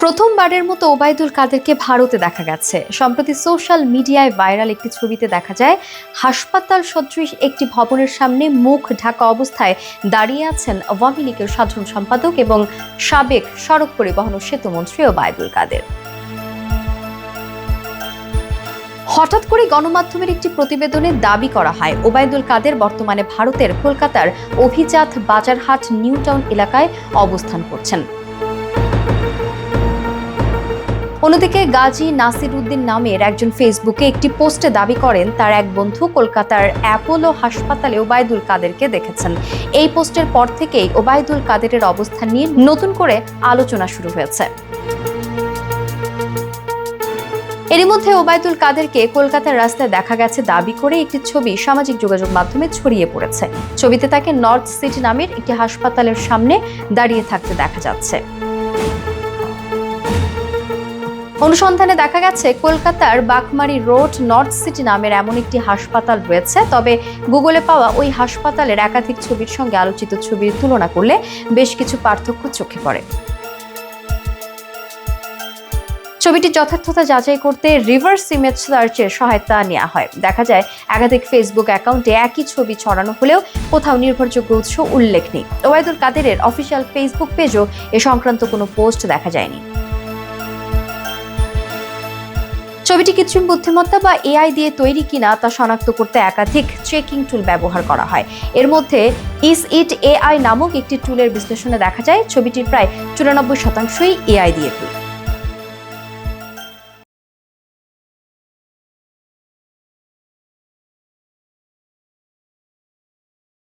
প্রথমবারের মতো ওবায়দুল কাদেরকে ভারতে দেখা গেছে। সম্প্রতি সোশ্যাল মিডিয়ায় ভাইরাল একটি ছবিতে দেখা যায় হাসপাতাল সদৃশ একটি ভবনের সামনে মুখ ঢাকা অবস্থায় দাঁড়িয়ে আছেন আওয়ামী লীগের সাধারণ সম্পাদক এবং সাবেক সড়ক পরিবহন ও সেতুমন্ত্রী ওবায়দুল কাদের। হঠাৎ করে গণমাধ্যমের একটি প্রতিবেদনে দাবি করা হয় ওবায়দুল কাদের বর্তমানে ভারতের কলকাতার অভিজাত বাজারহাট নিউ টাউন এলাকায় অবস্থান করছেন। অন্যদিকে গাজী নাসির উদ্দিন নামের একজন ফেসবুকে একটি পোস্টে দাবি করেন তার এক বন্ধু কলকাতার অ্যাপোলো হাসপাতালে ওবায়দুল কাদেরকে দেখেছেন। এই পোস্টের পর থেকেই ওবায়দুল কাদেরের অবস্থান নিয়ে নতুন করে আলোচনা শুরু হয়েছে। এরই মধ্যে ওবায়দুল কাদেরকে কলকাতার রাস্তায় দেখা গেছে দাবি করে একটি ছবি সামাজিক যোগাযোগ মাধ্যমে ছড়িয়ে পড়েছে। ছবিতে তাকে নর্থ সিটি নামের একটি হাসপাতালের সামনে দাঁড়িয়ে থাকতে দেখা যাচ্ছে। অনুসন্ধানে দেখা গেছে কলকাতার বাকমারি রোড নর্থ সিটি নামের এমন একটি হাসপাতাল রয়েছে। তবে গুগলে পাওয়া ওই হাসপাতালের একাধিক ছবির সঙ্গে আলোচিত ছবির তুলনা করলে বেশ কিছু পার্থক্য চোখে পড়ে। ছবিটির যথার্থতা যাচাই করতে রিভার্স ইমেজ সার্চের সহায়তা নেওয়া হয়। দেখা যায় একাধিক ফেসবুক অ্যাকাউন্টে একই ছবি ছড়ানো হলেও কোথাও নির্ভরযোগ্য উৎস উল্লেখ নেই। ওবায়দুল কাদেরের অফিসিয়াল ফেসবুক পেজও এ সংক্রান্ত কোনো পোস্ট দেখা যায়নি। ছবিটি কৃত্রিম বুদ্ধিমত্তা বা এআই দিয়ে তৈরি কিনা তা শনাক্ত করতে একাধিক চেকিং টুল ব্যবহার করা হয়। এর মধ্যে ইজ ইট এআই নামক একটি টুলের বিশ্লেষণে দেখা যায় ছবিটির প্রায় 94% এআই দিয়ে তৈরি।